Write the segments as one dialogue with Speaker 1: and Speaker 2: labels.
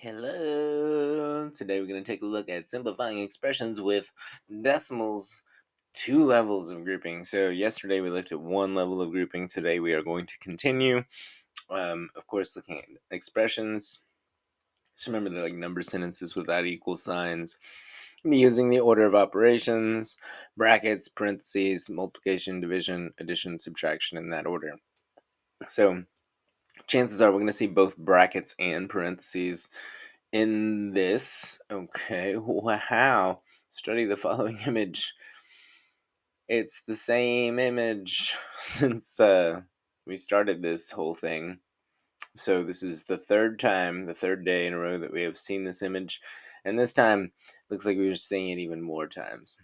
Speaker 1: Hello! Today we're going to take a look at simplifying expressions with decimals, two levels of grouping. So yesterday we looked at one level of grouping. Today we are going to continue, of course, looking at expressions. Just remember the number sentences without equal signs. We'll be using the order of operations, brackets, parentheses, multiplication, division, addition, subtraction in that order. So chances are we're going to see both brackets and parentheses in this. Okay, wow. Study the following image. It's the same image since we started this whole thing. So this is the third day in a row that we have seen this image. And this time, looks like we were seeing it even more times.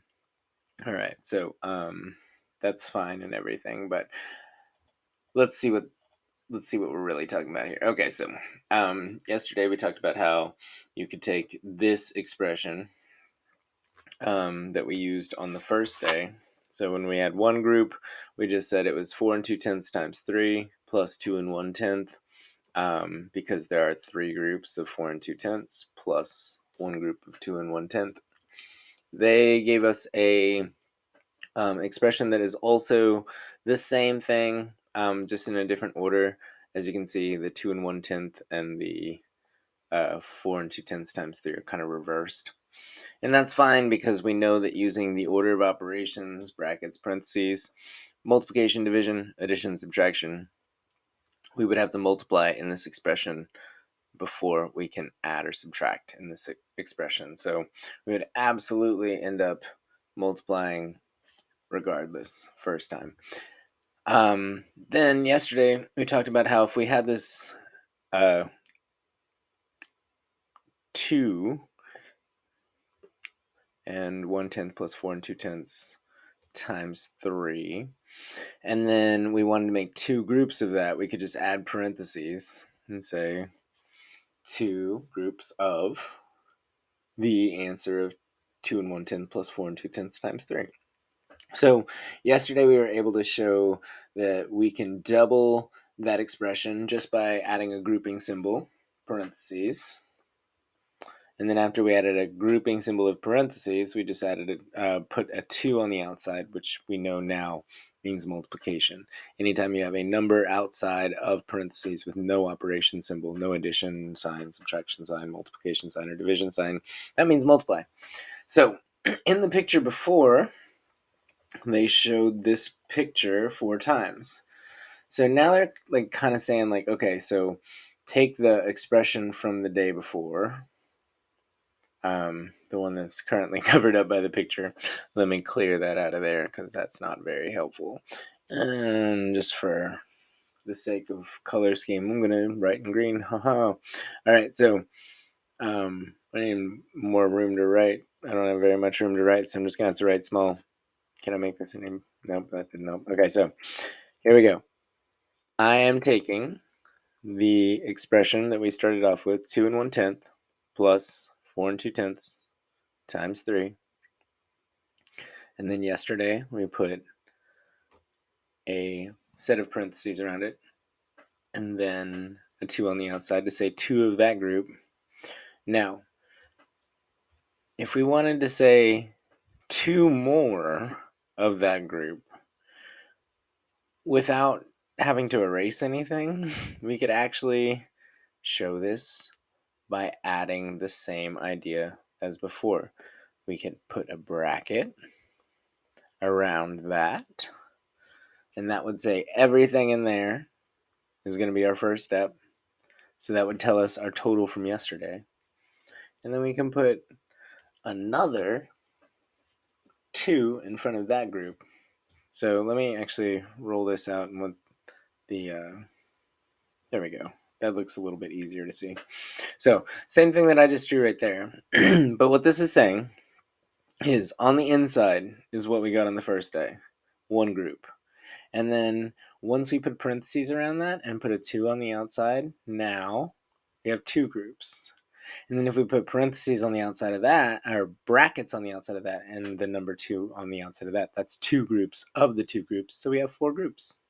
Speaker 1: All right, so that's fine and everything, but let's see what we're really talking about here. Okay, so yesterday we talked about how you could take this expression that we used on the first day. So when we had one group, we just said it was 4 2/10 times 3 plus 2 1/10, because there are three groups of 4 2/10 plus one group of 2 1/10. They gave us a expression that is also the same thing, just in a different order. As you can see, the 2 1/10 and the 4 2/10 times 3 are kind of reversed. And that's fine because we know that using the order of operations, brackets, parentheses, multiplication, division, addition, subtraction, we would have to multiply in this expression before we can add or subtract in this expression. So we would absolutely end up multiplying regardless first time. Then yesterday we talked about how if we had this 2 and 1/10 plus 4 2/10 times 3, and then we wanted to make two groups of that, we could just add parentheses and say two groups of the answer of 2 and 1/10 plus 4 2/10 times 3. So yesterday we were able to show that we can double that expression just by adding a grouping symbol, parentheses. And then after we added a grouping symbol of parentheses, we just put a 2 on the outside, which we know now means multiplication. Anytime you have a number outside of parentheses with no operation symbol, no addition sign, subtraction sign, multiplication sign, or division sign, that means multiply. So in the picture before, they showed this picture 4 times. So now they're kind of saying okay, so take the expression from the day before, the one that's currently covered up by the picture. Let me clear that out of there because that's not very helpful. And just for the sake of color scheme, I'm going to write in green. Haha. All right, so I need more room to write. I don't have very much room to write, so I'm just going to have to write small. Can I make this a name? Nope, that didn't help. Okay, so here we go. I am taking the expression that we started off with, 2 and 1/10 plus 4 and 2/10 times 3. And then yesterday we put a set of parentheses around it and then a 2 on the outside to say 2 of that group. Now, if we wanted to say 2 more of that group without having to erase anything, we could actually show this by adding the same idea as before. We could put a bracket around that, and that would say everything in there is going to be our first step. So that would tell us our total from yesterday. And then we can put another 2 in front of that group. So let me actually roll this out and what the there we go. That looks a little bit easier to see. So same thing that I just drew right there. But what this is saying is on the inside is what we got on the first day, one group. And then once we put parentheses around that and put a 2 on the outside, now we have two groups. And then if we put parentheses on the outside of that, or brackets on the outside of that, and the number 2 on the outside of that, that's two groups of the two groups. So we have four groups.